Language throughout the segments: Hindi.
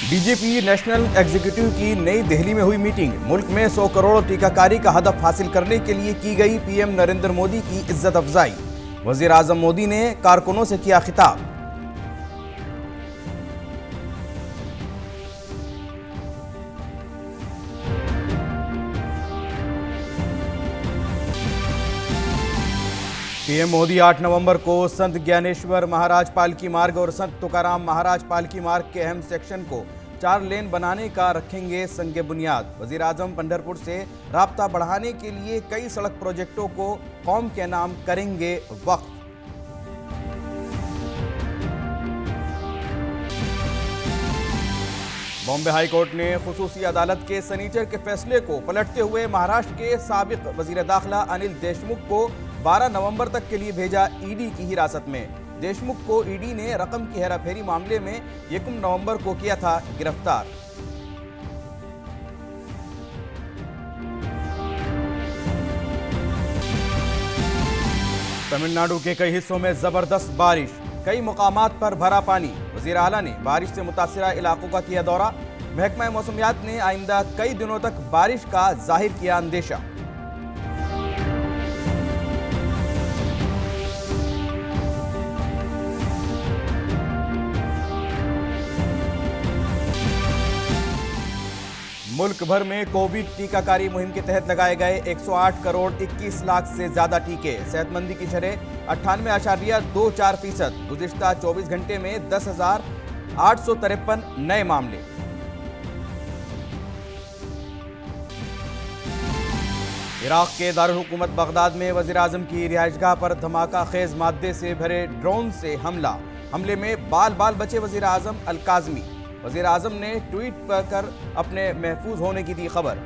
बीजेपी नेशनल एग्जीक्यूटिव की नई दिल्ली में हुई मीटिंग। मुल्क में 100 करोड़ टीकाकारी का हदफ हासिल करने के लिए की गई पीएम नरेंद्र मोदी की इज्जत अफजाई। वजीर आजम मोदी ने कारकुनों से किया खिताब। पीएम मोदी 8 नवंबर को संत ज्ञानेश्वर महाराज पालकी मार्ग और संत तुकाराम महाराज पालकी मार्ग के अहम सेक्शन को 4 लेन बनाने का रखेंगे संग बुनियाद। वजीर आजम पंढरपुर से राब्ता बढ़ाने के लिए कई सड़क प्रोजेक्टों को कौम के नाम करेंगे वक्फ। बॉम्बे हाई कोर्ट ने खुसूसी अदालत के सनीचर के फैसले को पलटते हुए महाराष्ट्र के साबिक वजीर दाखिला अनिल देशमुख को 12 नवंबर तक के लिए भेजा ईडी की हिरासत में। देशमुख को ईडी ने रकम की हेराफेरी मामले में 1 नवंबर को किया था गिरफ्तार। तमिलनाडु के कई हिस्सों में जबरदस्त बारिश, कई मुकामात पर भरा पानी। वजीर आला ने बारिश से मुतासिरा इलाकों का किया दौरा। महकमा मौसमियात ने आइंदा कई दिनों तक बारिश का जाहिर किया अंदेशा। मुल्क भर में कोविड टीकाकारी मुहिम के तहत लगाए गए 108 करोड़ 21 लाख से ज्यादा टीके। सेहतमंदी की शरह 98.24%। गुज़िश्ता 24 घंटे में 10,853 नए मामले। इराक के दारुल हुकूमत बगदाद में वजीर आजम की रिहाइशगाह पर धमाका खेज मादे से भरे ड्रोन से हमला। हमले में बाल बाल बचे वजीर आजम अल काज़मी। वजीर आजम ने ट्वीट कर अपने महफूज होने की दी खबर।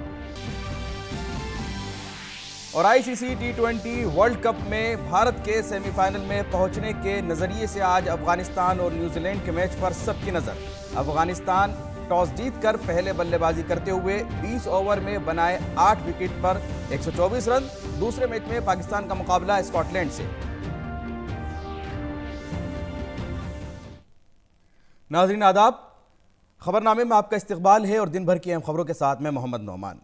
और आईसीसी T20 वर्ल्ड कप में भारत के सेमीफाइनल में पहुंचने के नजरिए से आज अफगानिस्तान और न्यूजीलैंड के मैच पर सबकी नजर। अफगानिस्तान टॉस जीतकर पहले बल्लेबाजी करते हुए 20 ओवर में बनाए 8 विकेट पर 124 रन। दूसरे मैच में पाकिस्तान का मुकाबला स्कॉटलैंड से। नाज़रीन आदाब, खबरनामे में आपका इस्तकबाल है और दिन भर की अहम खबरों के साथ मैं मोहम्मद नौमान।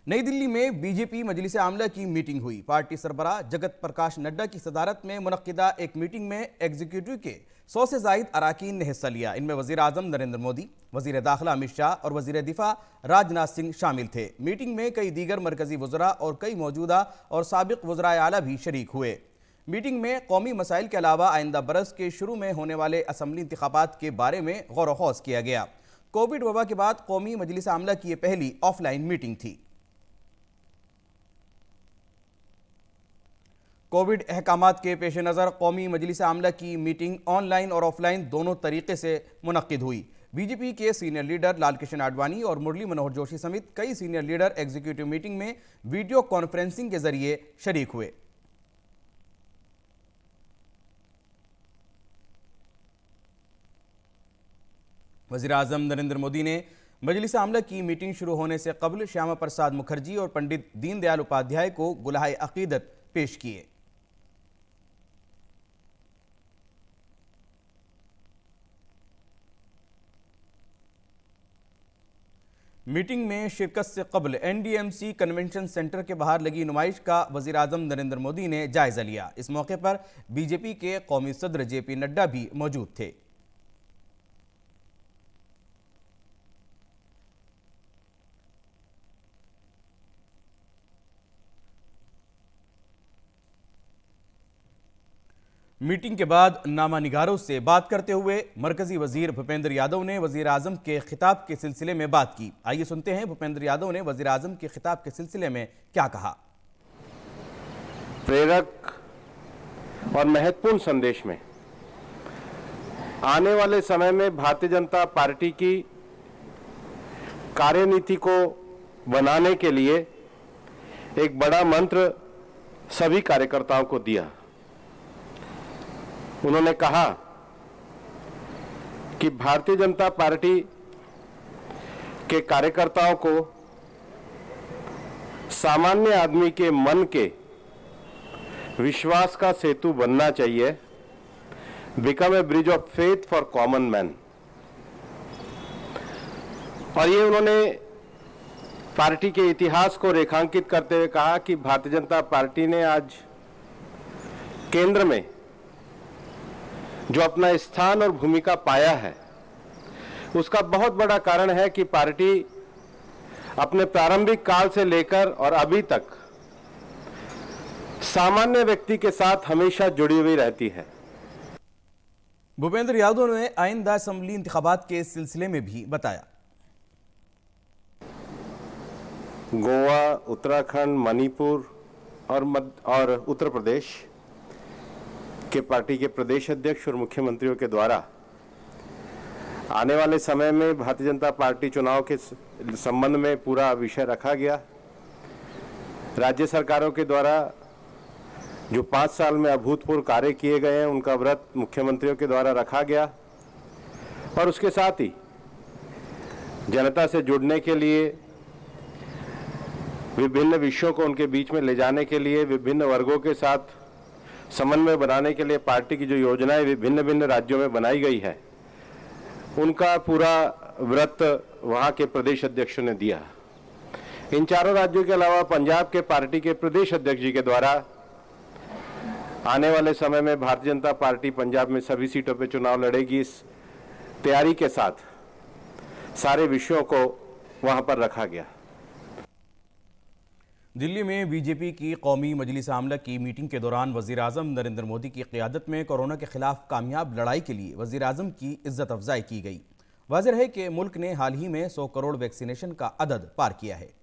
नई दिल्ली में बीजेपी मजलिस आमला की मीटिंग हुई। पार्टी सरबराह जगत प्रकाश नड्डा की सदारत में मुनक्किदा एक मीटिंग में एग्जीक्यूटिव के 100 से जायद अराकीन ने हिस्सा लिया। इनमें वजीर आजम नरेंद्र मोदी, वजीर दाखिला अमित शाह और वजीर दिफा राजनाथ सिंह शामिल थे। मीटिंग में कई दीगर मरकजी वज़रा और कई मौजूदा और साबिक वज़राए आला भी शरीक हुए। मीटिंग में कौमी मसाइल के अलावा आइंदा बरस के शुरू में होने वाले असम्बली इंतखाबात के बारे में गौर व खौज किया गया। कोविड वबा के बाद कौमी मजलिस आमला की यह पहली ऑफलाइन मीटिंग थी। कोविड अहकामात के पेश नज़र कौमी मजलिस आमला की मीटिंग ऑनलाइन और ऑफलाइन दोनों तरीके से मुनक्किद हुई। बीजेपी के सीनियर लीडर लालकृष्ण आडवाणी और मुरली मनोहर जोशी समेत कई सीनियर लीडर एग्जीक्यूटिव मीटिंग में वीडियो कॉन्फ्रेंसिंग के जरिए शरीक हुए। वज़ीर आज़म नरेंद्र मोदी ने मजलिस आमला की मीटिंग शुरू होने से कबल श्यामा प्रसाद मुखर्जी और पंडित दीनदयाल उपाध्याय को गुलाहे अकीदत पेश किए। मीटिंग में शिरकत से कबल एनडीएमसी कन्वेंशन सेंटर के बाहर लगी नुमाइश का वज़ीर आज़म नरेंद्र मोदी ने जायजा लिया। इस मौके पर बीजेपी के कौमी सदर जेपी नड्डा भी मौजूद थे। मीटिंग के बाद नामा निगारों से बात करते हुए मरकजी वजीर भूपेंद्र यादव ने वजीर आजम के खिताब के सिलसिले में बात की। आइए सुनते हैं भूपेंद्र यादव ने वजीर आजम के खिताब के सिलसिले में क्या कहा। प्रेरक और महत्वपूर्ण संदेश में आने वाले समय में भारतीय जनता पार्टी की कार्यनीति को बनाने के लिए एक बड़ा मंत्र सभी कार्यकर्ताओं को दिया। उन्होंने कहा कि भारतीय जनता पार्टी के कार्यकर्ताओं को सामान्य आदमी के मन के विश्वास का सेतु बनना चाहिए, become a bridge of faith for common man. और ये उन्होंने पार्टी के इतिहास को रेखांकित करते हुए कहा कि भारतीय जनता पार्टी ने आज केंद्र में जो अपना स्थान और भूमिका पाया है, उसका बहुत बड़ा कारण है कि पार्टी अपने प्रारंभिक काल से लेकर और अभी तक सामान्य व्यक्ति के साथ हमेशा जुड़ी हुई रहती है। भूपेंद्र यादव ने आइंदा असेंबली इंतखाबात के सिलसिले में भी बताया। गोवा, उत्तराखंड, मणिपुर और उत्तर प्रदेश के पार्टी के प्रदेश अध्यक्ष और मुख्यमंत्रियों के द्वारा आने वाले समय में भारतीय जनता पार्टी चुनाव के संबंध में पूरा विषय रखा गया। राज्य सरकारों के द्वारा जो 5 साल में अभूतपूर्व कार्य किए गए हैं, उनका व्रत मुख्यमंत्रियों के द्वारा रखा गया और उसके साथ ही जनता से जुड़ने के लिए, विभिन्न विषयों को उनके बीच में ले जाने के लिए, विभिन्न वर्गों के साथ समन्वय बनाने के लिए पार्टी की जो योजनाएं विभिन्न भिन्न राज्यों में बनाई गई है, उनका पूरा व्रत वहां के प्रदेश अध्यक्ष ने दिया। इन चारों राज्यों के अलावा पंजाब के पार्टी के प्रदेश अध्यक्ष जी के द्वारा आने वाले समय में भारतीय जनता पार्टी पंजाब में सभी सीटों पर चुनाव लड़ेगी, इस तैयारी के साथ सारे विषयों को वहां पर रखा गया। दिल्ली में बीजेपी की कौमी मजलिस आमला की मीटिंग के दौरान वजीर आजम नरेंद्र मोदी की क़ियादत में कोरोना के खिलाफ कामयाब लड़ाई के लिए वजीर आजम की इज्जत अफजाई की गई। वाज़ेह है कि मुल्क ने हाल ही में 100 करोड़ वैक्सीनेशन का अदद पार किया है।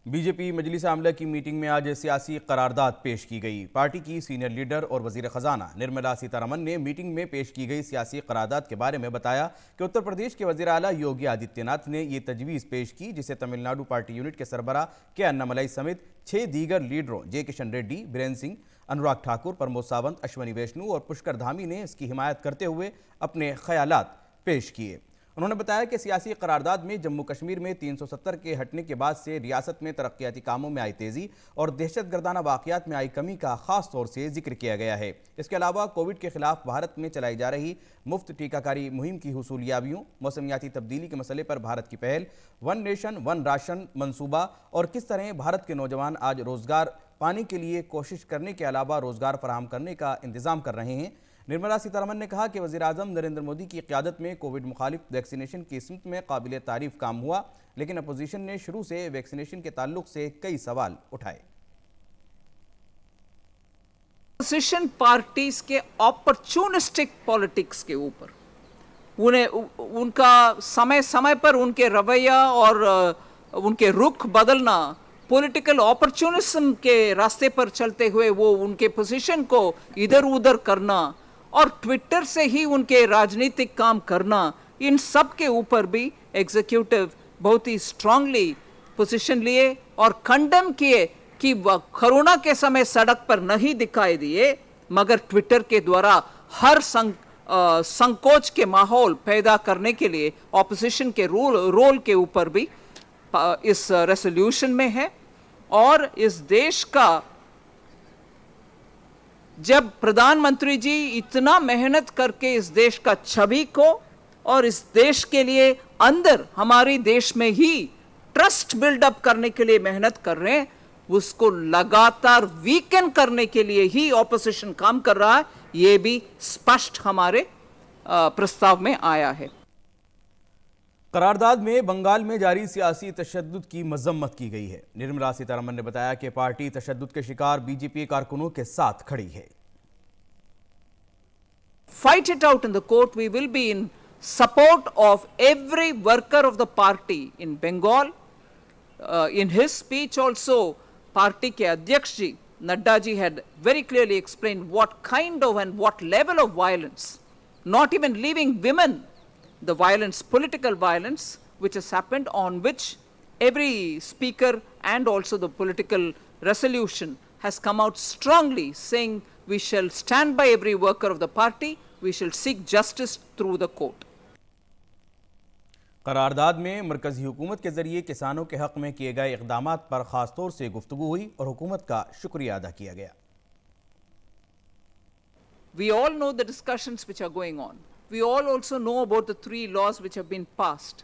बीजेपी मजलिस आमला की मीटिंग में आज सियासी करारदाद पेश की गई। पार्टी की सीनियर लीडर और वजीर खजाना निर्मला सीतारमन ने मीटिंग में पेश की गई सियासी करारदाद के बारे में बताया कि उत्तर प्रदेश के वजीर आला योगी आदित्यनाथ ने ये तजवीज़ पेश की, जिसे तमिलनाडु पार्टी यूनिट के सरबरा के अन्नामलाई समेत 6 दीगर लीडरों जे किशन रेड्डी, बीरेन सिंह, अनुराग ठाकुर, प्रमोद सावंत, अश्वनी वैष्णु और पुष्कर धामी ने इसकी हिमायत करते हुए अपने ख्यालात पेश किए। उन्होंने बताया कि सियासी करारदाद में जम्मू कश्मीर में 370 के हटने के बाद से रियासत में तरक्याती कामों में आई तेज़ी और दहशतगर्दाना वाक़यात में आई कमी का खास तौर से जिक्र किया गया है। इसके अलावा कोविड के खिलाफ भारत में चलाई जा रही मुफ्त टीकाकारी मुहिम की हुसूलियाबियों, मौसमियाती तब्दीली के मसले पर भारत की पहल, वन नेशन वन राशन मंसूबा और किस तरह भारत के नौजवान आज रोजगार पाने के लिए कोशिश करने के अलावा रोजगार फराहम करने का इंतजाम कर रहे हैं। निर्मला सीतारमन ने कहा कि वज़ीर आज़म नरेंद्र मोदी की क़ियादत में कोविड मुखालिफ वैक्सीनेशन की सिमत में काबिल तारीफ काम हुआ, लेकिन अपोजिशन ने शुरू से वैक्सीनेशन के ताल्लुक से कई सवाल उठाए। अपोजिशन पार्टीज के अपॉर्चुनिस्टिक पॉलिटिक्स के ऊपर उनका समय समय पर उनके रवैया और उनके रुख बदलना, पॉलिटिकल अपॉर्चुनिज्म के रास्ते पर चलते हुए वो उनके पोजीशन को इधर उधर करना और ट्विटर से ही उनके राजनीतिक काम करना, इन सब के ऊपर भी एग्जीक्यूटिव बहुत ही स्ट्रांगली पोजीशन लिए और कंडेम किए कि कोरोना के समय सड़क पर नहीं दिखाई दिए, मगर ट्विटर के द्वारा हर संकोच के माहौल पैदा करने के लिए ऑपोजिशन के रोल के ऊपर भी इस रेजोल्यूशन में है। और इस देश का, जब प्रधानमंत्री जी इतना मेहनत करके इस देश का छवि को और इस देश के लिए अंदर हमारी देश में ही ट्रस्ट बिल्डअप करने के लिए मेहनत कर रहे हैं, उसको लगातार वीकन करने के लिए ही ऑपोजिशन काम कर रहा है, ये भी स्पष्ट हमारे प्रस्ताव में आया है। करारदाद में बंगाल में जारी सियासी तशद्दुद की मजम्मत की गई है। निर्मला सीतारमन ने बताया कि पार्टी तशद्दुद के शिकार बीजेपी कारकुनों के साथ खड़ी है। Fight it out in the court. We will be in support of every worker of the party in Bengal. In his speech also, party ke Adhyaksh ji, Nadda ji had very clearly explained what kind of and what level of violence, not even leaving women, the violence, political violence, which has happened, on which every speaker and also the political resolution has come out strongly saying we shall stand by every worker of the party, we shall seek justice through the court. करारदाद में मरकजी हुकूमत के जरिए किसानों के हक में किए गए इक़दामात पर खास तौर से गुफ्तगू हुई और हुकूमत का शुक्रिया अदा किया गया। We all know the discussions which are going on. We all also know about the 3 laws which have been passed.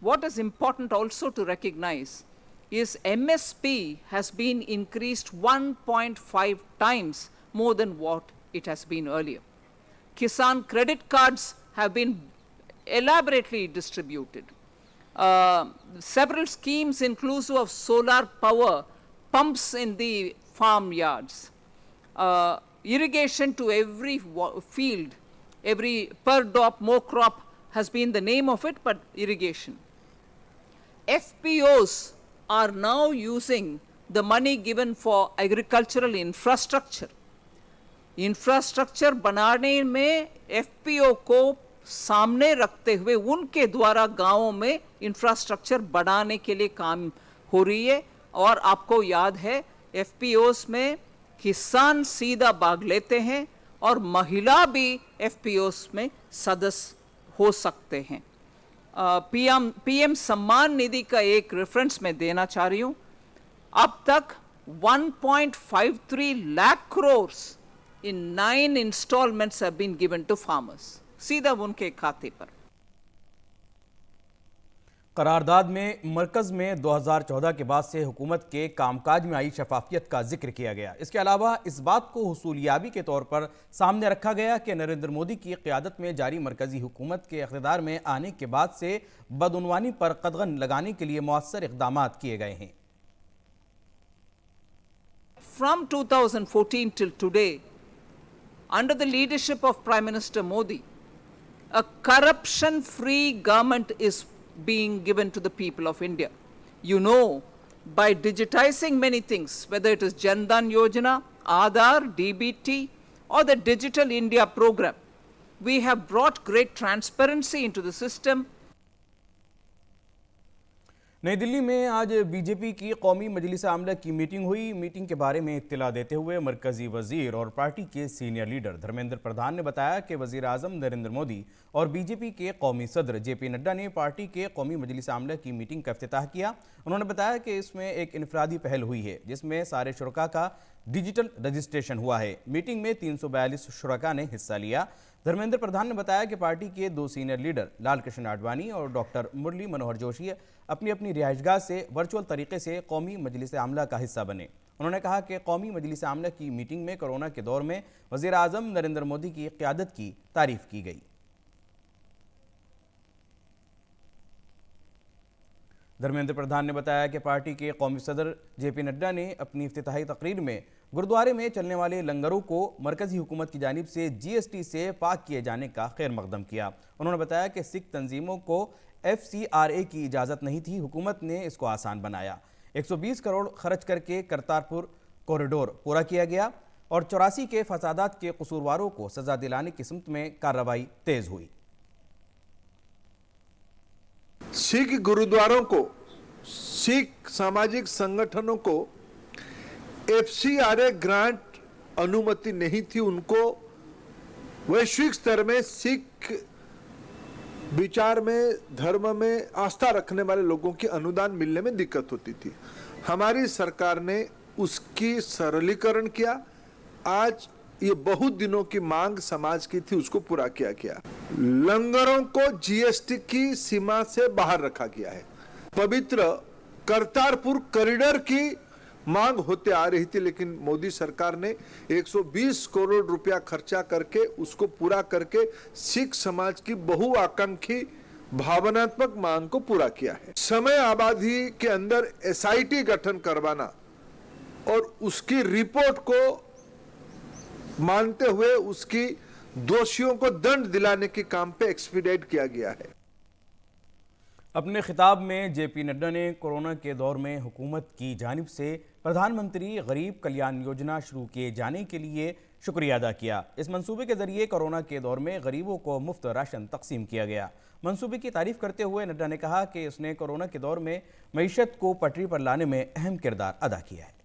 What is important also to recognize is MSP has been increased 1.5 times more than what it has been earlier. Kisan credit cards have been elaborately distributed. Several schemes inclusive of solar power pumps in the farmyards. Irrigation to every field, every per drop more crop has been the name of it, but irrigation. FPOs are now using the money given for agricultural infrastructure. Infrastructure बनाने में एफपीओ को सामने रखते हुए उनके द्वारा गांवों में इंफ्रास्ट्रक्चर बढ़ाने के लिए काम हो रही है। और आपको याद है एफपीओस में किसान सीधा भाग लेते हैं और महिला भी एफपीओस में सदस्य हो सकते हैं। पीएम सम्मान निधि का एक रेफरेंस मैं देना चाह रही हूं। अब तक 1.53 lakh crore in 9 installments have been given to farmers. सीधा उनके खाते पर। करारदाद में मरकज में 2014 के बाद से हुकूमत के कामकाज में आई शफाफियत का जिक्र किया गया। इसके अलावा इस बात को हुसूलियाबी के तौर पर सामने रखा गया कि नरेंद्र मोदी की क़यादत में जारी मरकजी हुकूमत के इक़्तिदार में आने के बाद से बदउनवानी पर कदगन लगाने के लिए मौसर इक़दाम किए गए हैं। From 2014 till today, under the leadership of Prime Minister Modi, a corruption-free government is being given to the people of India. You know, by digitizing many things, whether it is Jan Dhan Yojana, Aadhaar, DBT, or the Digital India program, we have brought great transparency into the system. नई दिल्ली में आज बीजेपी की कौमी मजलिस आमला की मीटिंग हुई। मीटिंग के बारे में इत्तला देते हुए मरकजी वजीर और पार्टी के सीनियर लीडर धर्मेंद्र प्रधान ने बताया कि वजीर आजम नरेंद्र मोदी और बीजेपी के कौमी सदर जेपी नड्डा ने पार्टी के कौमी मजलिस आमला की मीटिंग का इफ्तिताह किया। उन्होंने बताया कि इसमें एक इनफरादी पहल हुई है जिसमें सारे शुरका का डिजिटल रजिस्ट्रेशन हुआ है। मीटिंग में 342 शुरका ने हिस्सा लिया। धर्मेंद्र प्रधान ने बताया कि पार्टी के 2 सीनियर लीडर लाल कृष्ण आडवाणी और डॉक्टर मुरली मनोहर जोशी अपनी अपनी रिहाइशगाह से वर्चुअल तरीके से कौमी मजलिस आमला का हिस्सा बने। उन्होंने कहा कि कौमी मजलिस आमला की मीटिंग में कोरोना के दौर में वज़ीर आज़म नरेंद्र मोदी की क़यादत की तारीफ की गई। धर्मेंद्र प्रधान ने बताया कि पार्टी के कौमी सदर जेपी नड्डा ने अपनी इफ्तिताही तकरीर में गुरुद्वारे में चलने वाले लंगरों को मरकजी हुकूमत की जानिब से जीएसटी से पाक किए जाने का खैर मकदम किया। उन्होंने बताया कि सिख तंजीमों को FCRA की इजाज़त नहीं थी, हुकूमत ने इसको आसान बनाया। 120 करोड़ खर्च करके करतारपुर कॉरिडोर पूरा किया गया और 84 के फसादात के कसूरवारों को सजा दिलाने की सिमत में कार्रवाई तेज हुई। सिख गुरुद्वारों को, सिख सामाजिक संगठनों को FCRA ग्रांट अनुमति नहीं थी। उनको वैश्विक स्तर में सिख विचार में, धर्म में आस्था रखने वाले लोगों की अनुदान मिलने में दिक्कत होती थी। हमारी सरकार ने उसकी सरलीकरण किया। आज ये बहुत दिनों की मांग समाज की थी, उसको पूरा किया गया। लंगरों को GST की सीमा से बाहर रखा गया है। पवित्र करतारपुर कॉरिडोर की मांग होते आ रही थी, लेकिन मोदी सरकार ने 120 करोड़ रुपया खर्चा करके उसको पूरा करके सिख समाज की बहुआकांक्षी भावनात्मक मांग को पूरा किया है। समय आबादी के अंदर SIT गठन करवाना और उसकी रिपोर्ट को मानते हुए उसकी दोषियों को दंड दिलाने के काम पे एक्सपीडिएट किया गया है। अपने खिताब में जेपी नड्डा ने कोरोना के दौर में हुकूमत की जानिब से प्रधानमंत्री गरीब कल्याण योजना शुरू किए जाने के लिए शुक्रिया अदा किया। इस मंसूबे के जरिए कोरोना के दौर में गरीबों को मुफ्त राशन तकसीम किया गया। मंसूबे की तारीफ करते हुए नड्डा ने कहा कि उसने कोरोना के दौर में मईशत को पटरी पर लाने में अहम किरदार अदा किया है।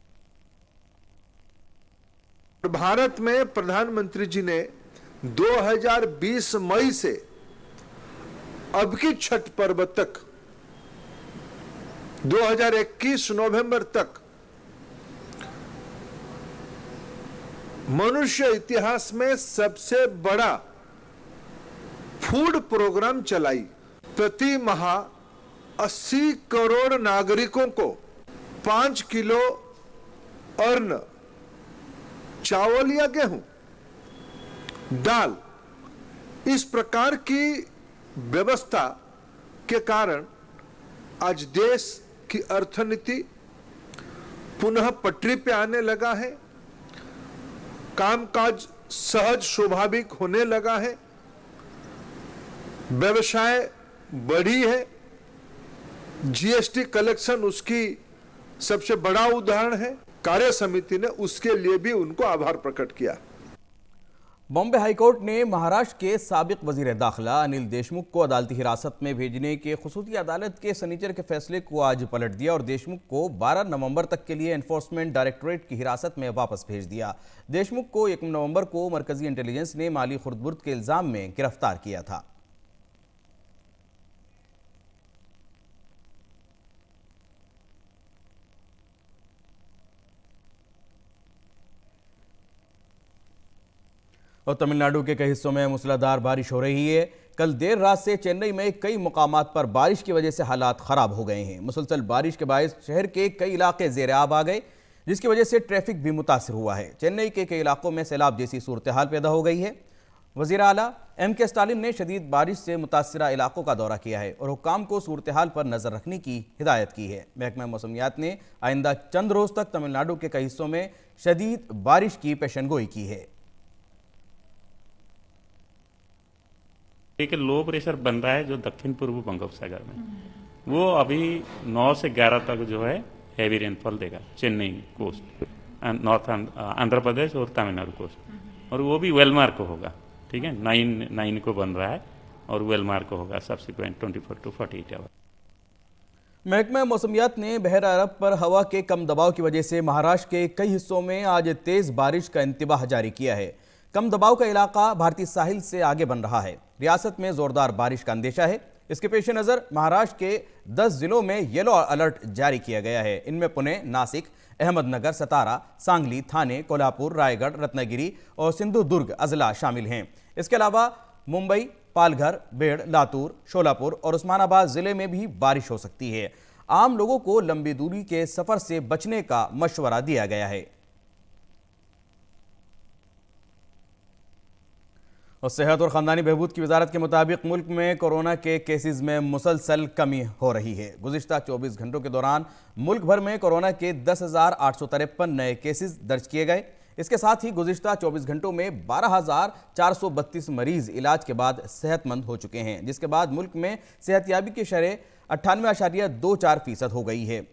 भारत में प्रधानमंत्री जी ने 2020 मई से अब की छठ पर्व तक 2021 नवंबर तक मनुष्य इतिहास में सबसे बड़ा फूड प्रोग्राम चलाई। प्रति माह 80 करोड़ नागरिकों को 5 किलो अन्न, चावल या गेहूं, दाल, इस प्रकार की व्यवस्था के कारण आज देश की अर्थनीति पुनः पटरी पे आने लगा है, कामकाज सहज स्वाभाविक होने लगा है, व्यवसाय बढ़ी है, जीएसटी कलेक्शन उसकी सबसे बड़ा उदाहरण है। कार्य समिति ने उसके लिए भी उनको आभार प्रकट किया। बॉम्बे हाईकोर्ट ने महाराष्ट्र के साबिक वजीर दाखिला अनिल देशमुख को अदालती हिरासत में भेजने के खुसूसी अदालत के शनिचर के फैसले को आज पलट दिया और देशमुख को 12 नवंबर तक के लिए एनफोर्समेंट डायरेक्टोरेट की हिरासत में वापस भेज दिया। देशमुख को 1 नवंबर को मरकजी इंटेलिजेंस ने माली खुर्दबुर्द के इल्जाम में गिरफ्तार किया था। और तमिलनाडु के कई हिस्सों में मूसलाधार बारिश हो रही है। कल देर रात से चेन्नई में कई मुकामात पर बारिश की वजह से हालात खराब हो गए हैं। मुसलसल बारिश के बायस शहर के कई इलाके ज़ेर आब आ गए, जिसकी वजह से ट्रैफिक भी मुतासिर हुआ है। चेन्नई के कई इलाकों में सैलाब जैसी सूरत हाल पैदा हो गई है। वज़ीर आला M.K. स्टालिन ने शदीद बारिश से मुतासिरा इलाकों का दौरा किया है और हुक्काम को सूरत हाल पर नजर रखने की हिदायत की है। महकमा मौसमियात ने आइंदा चंद रोज तक तमिलनाडु के कई हिस्सों में शदीद बारिश की पेशनगोई की है। एक लो प्रेशर बन रहा है जो दक्षिण पूर्व बंगोपसागर में, वो अभी 9 से 11 तक जो है हैवी रेनफॉल देगा चेन्नई कोस्ट, नॉर्थ आंध्र प्रदेश और तमिलनाडु कोस्ट, और वो भी वेलमार्क को होगा। ठीक है, 9 को बन रहा है और वेलमार्क को होगा सब्सिक्वेंट 24 to 48 आवर। महकमा मौसमियात ने बहरा अरब पर हवा के कम दबाव की वजह से महाराष्ट्र के कई हिस्सों में आज तेज बारिश का इंतबाह जारी किया है। कम दबाव का इलाका भारतीय साहिल से आगे बन रहा है। रियासत में जोरदार बारिश का अंदेशा है। इसके पेश नज़र महाराष्ट्र के 10 जिलों में येलो अलर्ट जारी किया गया है। इनमें पुणे, नासिक, अहमदनगर, सतारा, सांगली, थाने, कोल्हापुर, रायगढ़, रत्नागिरी और सिंधुदुर्ग अजला शामिल हैं। इसके अलावा मुंबई, पालघर, बेड़, लातूर, शोलापुर और उस्मानाबाद जिले में भी बारिश हो सकती है। आम लोगों को लंबी दूरी के सफर से बचने का मशवरा दिया गया है। और सेहत और ख़ानदानी बहबूद की वजारत के मुताबिक मुल्क में कोरोना के केसेस में मुसलसल कमी हो रही है। गुज़िश्ता 24 घंटों के दौरान मुल्क भर में कोरोना के 10,853 नए केसेस दर्ज किए गए। इसके साथ ही गुज़िश्ता 24 घंटों में 12,432 मरीज इलाज के बाद सेहतमंद हो चुके हैं, जिसके बाद मुल्क में सेहतयाबी की शरह 98.24% हो गई है।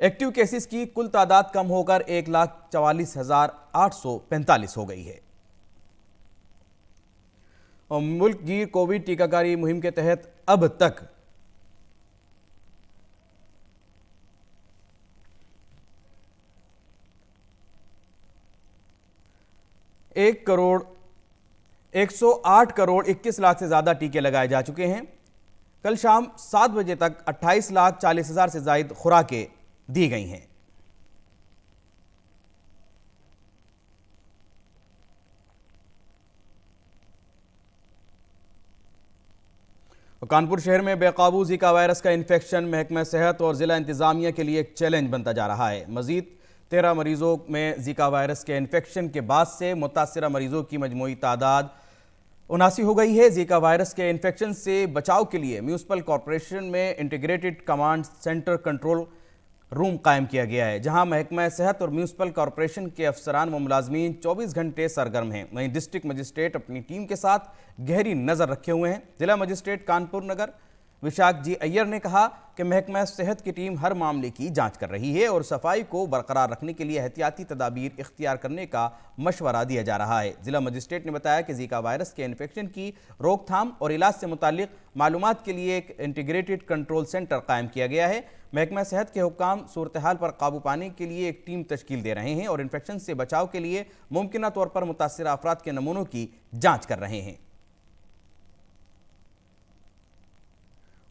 एक्टिव केसेस की कुल तादाद कम होकर 1,44,845 हो गई है। और मुल्क गिर कोविड टीकाकारी मुहिम के तहत अब तक 108 करोड़ 21 लाख से ज्यादा टीके लगाए जा चुके हैं। कल शाम 7 बजे तक 28,40,000 से ज्यादा खुराकें दी गई हैं। कानपुर शहर में बेकाबू जीका वायरस का इन्फेक्शन महकमा सेहत और जिला इंतजामिया के लिए एक चैलेंज बनता जा रहा है। मजीद 13 मरीजों में जीका वायरस के इन्फेक्शन के बाद से मुतासिरा मरीजों की मजमूई तादाद 79 हो गई है। जीका वायरस के इन्फेक्शन से बचाव के लिए म्यूनिसिपल कॉरपोरेशन में integrated command centre control room कायम किया गया है, जहां महकमा सेहत और म्यूनिसिपल कॉरपोरेशन के अफसरान व मुलाजमीन 24 घंटे सरगर्म हैं। वहीं डिस्ट्रिक्ट मजिस्ट्रेट अपनी टीम के साथ गहरी नज़र रखे हुए हैं। जिला मजिस्ट्रेट कानपुर नगर विशाख जी अय्यर ने कहा कि महकमा सेहत की टीम हर मामले की जांच कर रही है और सफाई को बरकरार रखने के लिए एहतियाती तदाबीर इख्तियार करने का मशवरा दिया जा रहा है। जिला मजिस्ट्रेट ने बताया कि जीका वायरस के इन्फेक्शन की रोकथाम और इलाज से मुतालिक मालूमात के लिए एक इंटीग्रेटेड कंट्रोल सेंटर कायम किया गया है। महकमा सेहत के हुक्काम सूरत हाल पर काबू पाने के लिए एक टीम तश्कील दे रहे हैं और इन्फेक्शन से बचाव के लिए मुमकिन तौर पर मुतासिर अफराद के नमूनों की जाँच कर रहे हैं।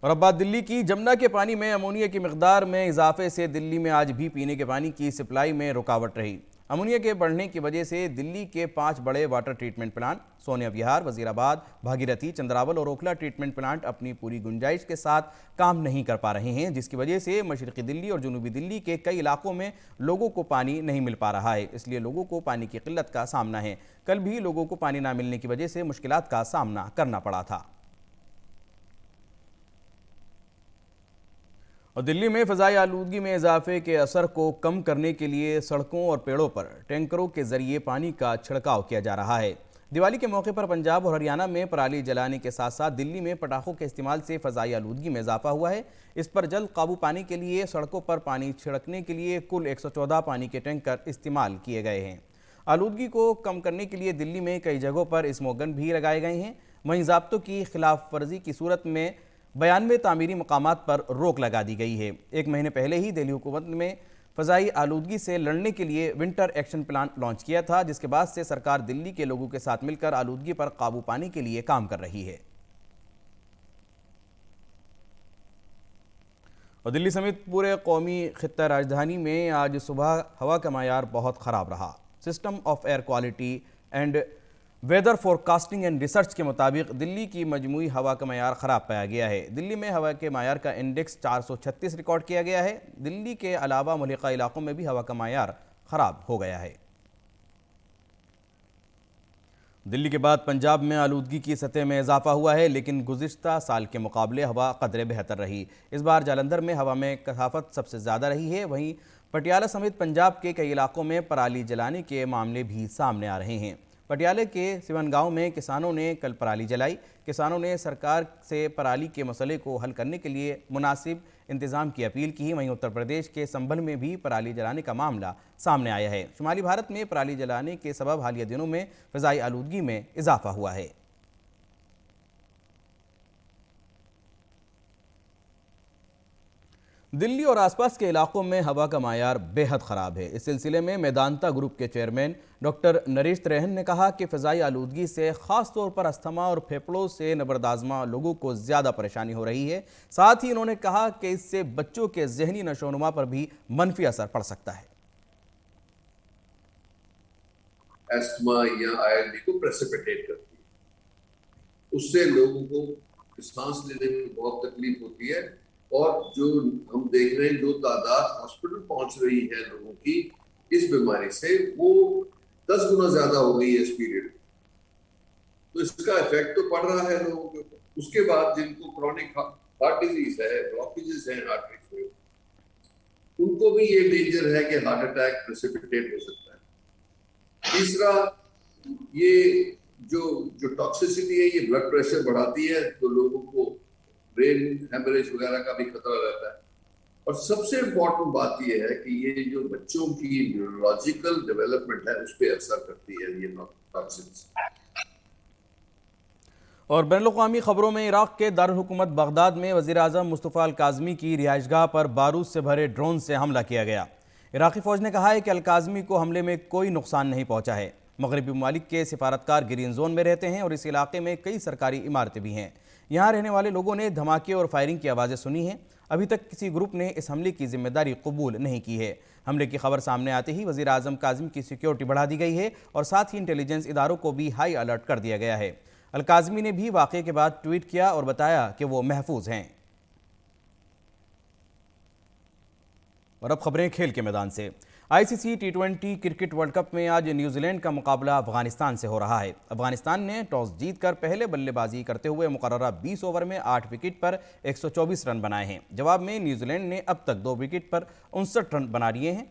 और अब बात दिल्ली की। जमुना के पानी में अमोनिया की मिकदार में इजाफे से दिल्ली में आज भी पीने के पानी की सप्लाई में रुकावट रही। अमोनिया के बढ़ने की वजह से दिल्ली के 5 बड़े वाटर ट्रीटमेंट प्लांट सोनिया विहार, वजीराबाद, भागीरथी, चंद्रावल और ओखला ट्रीटमेंट प्लांट अपनी पूरी गुंजाइश के साथ काम नहीं कर पा रहे हैं, जिसकी वजह से मशरक़ी दिल्ली और जनूबी दिल्ली के कई इलाकों में लोगों को पानी नहीं मिल पा रहा है। इसलिए लोगों को पानी की किल्लत का सामना है। कल भी लोगों को पानी ना मिलने की वजह से मुश्किलात का सामना करना पड़ा था। और दिल्ली में फ़ज़ाई आलूदगी में इजाफे के असर को कम करने के लिए सड़कों और पेड़ों पर टैंकरों के जरिए पानी का छिड़काव किया जा रहा है। दिवाली के मौके पर पंजाब और हरियाणा में पराली जलाने के साथ साथ दिल्ली में पटाखों के इस्तेमाल से फ़ज़ाई आलूदगी में इजाफा हुआ है। इस पर जल्द काबू पाने के लिए सड़कों पर पानी छिड़कने के लिए कुल 114 पानी के टैंकर इस्तेमाल किए गए हैं। आलूदगी को कम करने के लिए दिल्ली में कई जगहों पर स्मोगन भी लगाए गए हैं। वहीं ज़ाब्तों की खिलाफ वर्जी की सूरत में 92 तामीरी मकामात पर रोक लगा दी गई है। एक महीने पहले ही दिल्ली हुकूमत में फ़ज़ाई आलूदगी से लड़ने के लिए विंटर एक्शन प्लान लॉन्च किया था, जिसके बाद से सरकार दिल्ली के लोगों के साथ मिलकर आलूदगी पर काबू पाने के लिए काम कर रही है। और दिल्ली समेत पूरे कौमी खित्ता राजधानी में आज सुबह हवा का मायार बहुत ख़राब रहा। System of air quality and weather forecasting and research के मुताबिक दिल्ली की मजमूई हवा का मायार ख़राब पाया गया है। दिल्ली में हवा के मायार का इंडेक्स 436 रिकॉर्ड किया गया है। दिल्ली के अलावा मुल्का इलाकों में भी हवा का मायार ख़राब हो गया है। दिल्ली के बाद पंजाब में आलूदगी की सतह में इजाफा हुआ है, लेकिन गुज़िश्ता साल के मुकाबले हवा कदरे बेहतर रही। इस बार जालंधर में हवा में कसाफत सबसे ज़्यादा रही है। वहीं पटियाला समेत पंजाब के कई इलाकों में पराली जलाने के मामले भी सामने आ रहे हैं। पटियाले के सिवन गांव में किसानों ने कल पराली जलाई। किसानों ने सरकार से पराली के मसले को हल करने के लिए मुनासिब इंतजाम की अपील की। वहीं उत्तर प्रदेश के संभल में भी पराली जलाने का मामला सामने आया है। शुमाली भारत में पराली जलाने के सबब हालिया दिनों में फ़ज़ाई आलूदगी में इजाफा हुआ है। दिल्ली और आसपास के इलाकों में हवा का मायार बेहद ख़राब है। इस सिलसिले में मेदांता ग्रुप के चेयरमैन डॉक्टर नरेश त्रेहन ने कहा कि फ़ज़ाई आलूदगी से ख़ास तौर पर अस्थमा और फेफड़ों से नबरदाज़मा लोगों को ज़्यादा परेशानी हो रही है। साथ ही उन्होंने कहा कि इससे बच्चों के जहनी नशोनुमा पर भी मनफी असर पड़ सकता है। एस्थमा या आईएलडी को प्रेसिपिटेट करती है, उससे लोगों को सांस लेने में बहुत तकलीफ होती है। और जो हम देख रहे हैं, जो तादाद हॉस्पिटल पहुंच रही है लोगों की इस बीमारी से, वो 10 गुना ज्यादा हो गई है इस पीरियड। तो इसका इफेक्ट तो पड़ रहा है लोगों के ऊपर। उसके बाद जिनको क्रॉनिक हार्ट डिजीज है, ब्लॉकेजेस हैं आर्टरीज में, उनको भी ये डेंजर है कि हार्ट अटैक प्रेसिपिटेट हो सकता है। तीसरा, ये जो टॉक्सिसिटी है, ये ब्लड प्रेशर बढ़ाती है, तो लोगों को ब्रेन हेमरेज वगैरह का भी खतरा रहता है। और सबसे इम्पोर्टेंट बात यह है कि ये जो बच्चों की न्यूरोलॉजिकल डेवलपमेंट है, उस पर असर करती है ये टॉक्सिन्स। और बैनुल-अक़वामी खबरों में इराक़ के दारुल हुकूमत बगदाद में वज़ीर-ए-आज़म मुस्तफ़ा अल-काज़मी की रिहाइशगाह पर बारूद से भरे ड्रोन से हमला किया गया। इराक़ी फ़ौज ने कहा है कि अल-काज़मी को हमले में कोई नुकसान नहीं पहुँचा है। मगरबी ममालिक के सिफारतकार ग्रीन जोन में रहते हैं और इस इलाके में कई सरकारी इमारतें भी हैं। यहाँ रहने वाले लोगों ने धमाके और फायरिंग की आवाज़ें सुनी हैं। अभी तक किसी ग्रुप ने इस हमले की जिम्मेदारी कबूल नहीं की है। हमले की खबर सामने आते ही वज़ीर-ए-आज़म काज़मी की सिक्योरिटी बढ़ा दी गई है और साथ ही इंटेलिजेंस इदारों को भी हाई अलर्ट कर दिया गया है। अल-काज़मी ने भी वाक़े के बाद ट्वीट किया और बताया कि वो महफूज हैं। और अब खबरें खेल के मैदान से। ICC T20 cricket world cup में आज न्यूजीलैंड का मुकाबला अफगानिस्तान से हो रहा है। अफगानिस्तान ने टॉस जीतकर पहले बल्लेबाजी करते हुए मुकर्ररा 20 ओवर में 8 विकेट पर 124 रन बनाए हैं। जवाब में न्यूजीलैंड ने अब तक 2 विकेट पर 59 रन बना लिए हैं।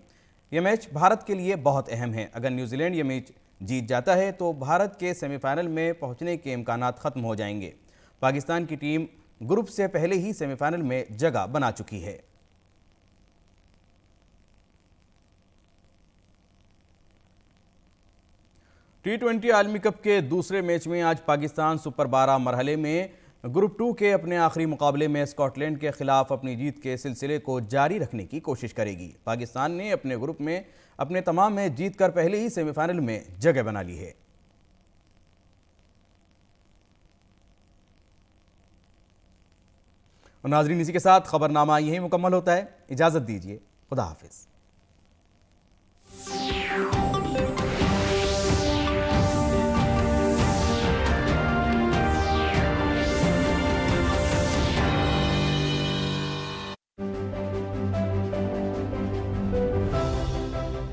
यह मैच भारत के लिए बहुत अहम है। अगर न्यूजीलैंड ये मैच जीत जाता है तो भारत के सेमीफाइनल में पहुंचने के इम्कानात ख़त्म हो जाएंगे। पाकिस्तान की टीम ग्रुप से पहले ही सेमीफाइनल में जगह बना चुकी है। T20 आलमी कप के दूसरे मैच में आज पाकिस्तान सुपर 12 मरहले में ग्रुप 2 के अपने आखिरी मुकाबले में स्कॉटलैंड के खिलाफ अपनी जीत के सिलसिले को जारी रखने की कोशिश करेगी। पाकिस्तान ने अपने ग्रुप में अपने तमाम मैच जीतकर पहले ही सेमीफाइनल में जगह बना ली है। नाजरीन, इसी के साथ खबरनामा यही मुकम्मल होता है। इजाज़त दीजिए, खुदा हाफिज़।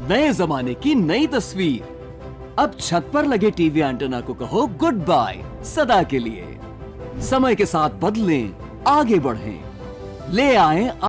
नए जमाने की नई तस्वीर। अब छत पर लगे टीवी एंटेना को कहो गुड बाय सदा के लिए। समय के साथ बदलें, आगे बढ़ें, ले आएं